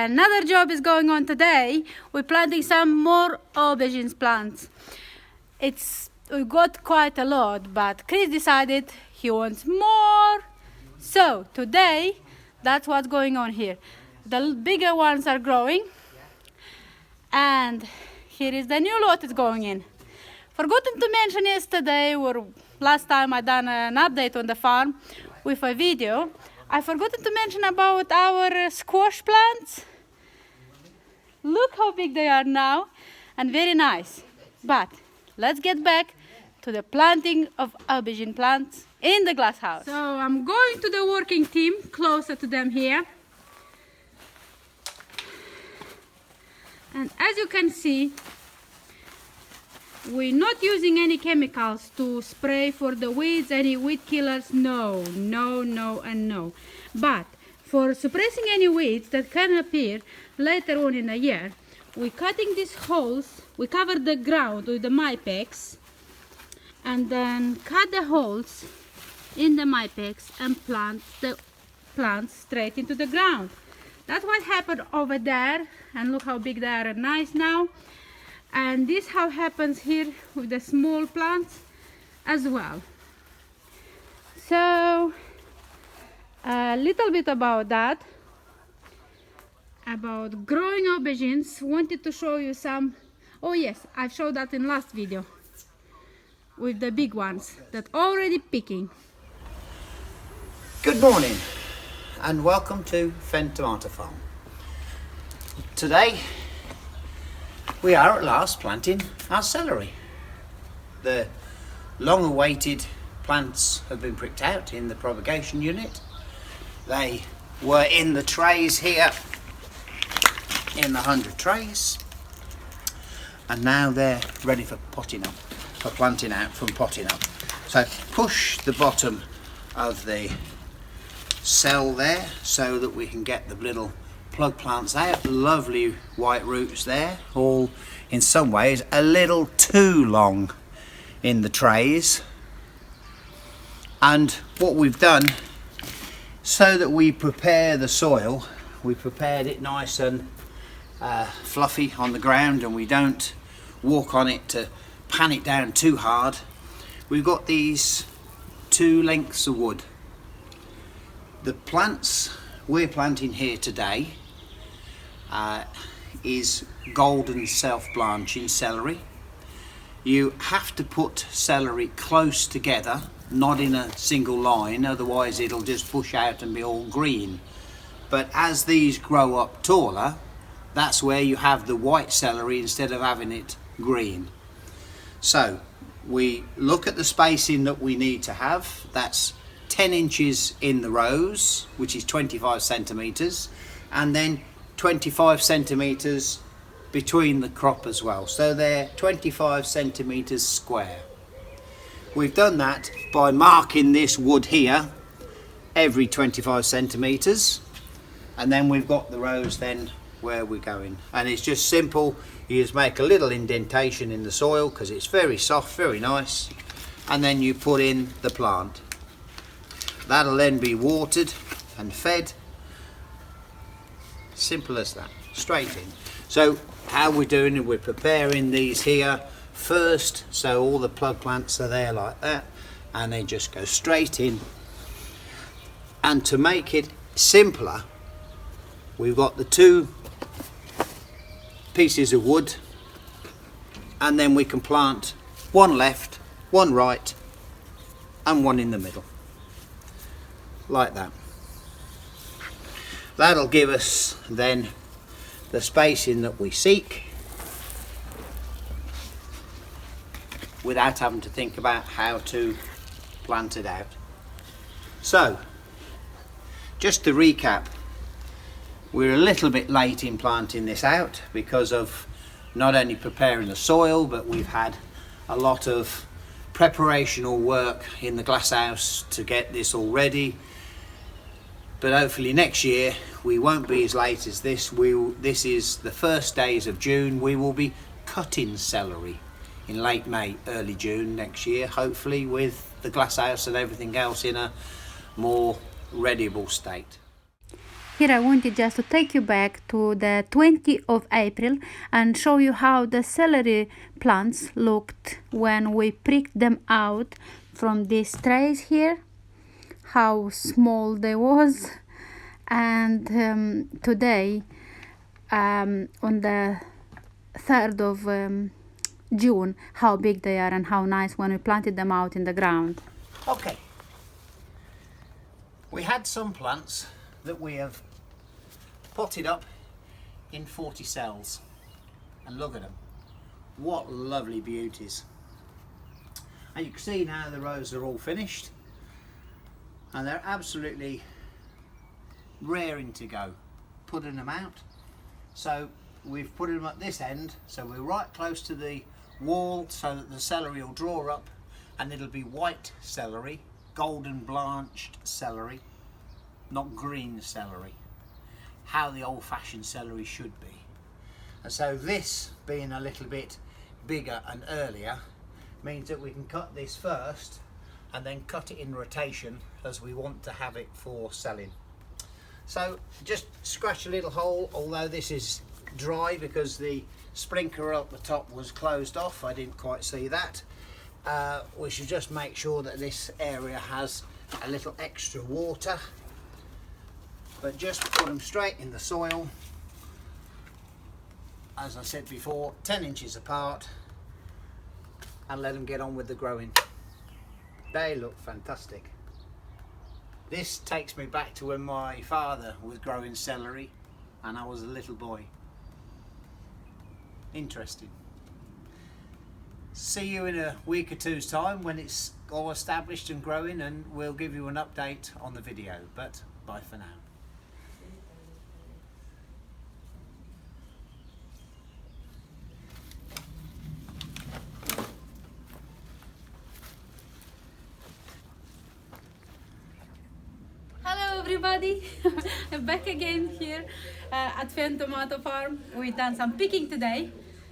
Another job is going on today. We're planting some more aubergines plants. We got quite a lot, but Chris decided he wants more. So today, that's what's going on here. The bigger ones are growing, and here is the new lot is going in. Forgotten to mention yesterday, or last time I done an update on the farm with a video, I forgot to mention about our squash plants. Look how big they are now, and very nice. But let's get back to the planting of aubergine plants in the glass house. So I'm going to the working team, closer to them here. And as you can see, we're not using any chemicals to spray for the weeds, any weed killers, no, and no. But for suppressing any weeds that can appear later on in the year, we're cutting these holes, we cover the ground with the Mypex, and then cut the holes in the Mypex and plant the plants straight into the ground. That's what happened over there, and look how big they are and nice now. And this how happens here with the small plants as well. So a little bit about that, about growing aubergines. Wanted to show you some. Oh yes, I showed that in last video with the big ones that already picking. Good morning and welcome to Fen Tomato Farm. Today we are at last planting our celery. The long-awaited plants have been pricked out in the propagation unit. They were in the trays here, in the 100 trays, and now they're ready for potting up, for planting out from potting up. So push the bottom of the cell there so that we can get the little plug plants out. Lovely white roots there, all in some ways a little too long in the trays. And what we've done, so that we prepare the soil, we prepared it nice and fluffy on the ground, and we don't walk on it to pan it down too hard. We've got these 2 lengths of wood. The plants we're planting here today is golden self-blanching celery. You have to put celery close together, not in a single line, otherwise it'll just push out and be all green. But as these grow up taller, that's where you have the white celery instead of having it green. So we look at the spacing that we need to have. That's 10 inches in the rows, which is 25 centimetres, and then 25 centimetres between the crop as well. So they're 25 centimetres square. We've done that by marking this wood here every 25 centimetres, and then we've got the rows then where we're going. And it's just simple. You just make a little indentation in the soil because it's very soft, very nice, and then you put in the plant. That'll then be watered and fed. Simple as that, straight in. So how we're doing it, we're preparing these here first, so all the plug plants are there like that, and they just go straight in. And to make it simpler, we've got the 2 pieces of wood, and then we can plant 1 left, 1 right, and 1 in the middle, like that. That'll give us then the spacing that we seek without having to think about how to plant it out. So just to recap, we're a little bit late in planting this out because of not only preparing the soil, but we've had a lot of preparational work in the glass house to get this all ready. But hopefully next year we won't be as late as this. This is the first days of June. We will be cutting celery in late May, early June next year, hopefully with the glass house and everything else in a more readiable state. Here I wanted just to take you back to the 20th of April and show you how the celery plants looked when we pricked them out from these trays here, how small they was. And today on the 3rd of June, how big they are and how nice when we planted them out in the ground. Okay, we had some plants that we have potted up in 40 cells, and look at them, what lovely beauties. And you can see now the rows are all finished and they're absolutely raring to go, putting them out. So we've put them at this end, so we're right close to the wall so that the celery will draw up, and it'll be white celery, golden blanched celery, not green celery, how the old-fashioned celery should be. And so this being a little bit bigger and earlier means that we can cut this first and then cut it in rotation as we want to have it for selling. So just scratch a little hole, although this is dry because the sprinkler up the top was closed off. I didn't quite see that. We should just make sure that this area has a little extra water, but just put them straight in the soil, as I said before, 10 inches apart, and let them get on with the growing. They look fantastic. This takes me back to when my father was growing celery and I was a little boy. Interesting. See you in a week or two's time when it's all established and growing, and we'll give you an update on the video, but bye for now. Hello everybody, I'm back again here at Fen Tomato Farm. We've done some picking today,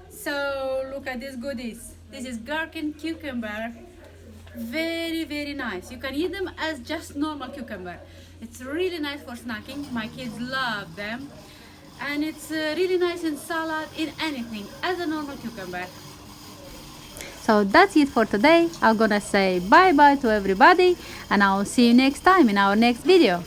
so look at these goodies. This is gherkin cucumber, very nice. You can eat them as just normal cucumber. It's really nice for snacking, my kids love them, and it's really nice in salad, in anything, as a normal cucumber. So that's it for today. I'm gonna say bye bye to everybody, and I'll see you next time in our next video.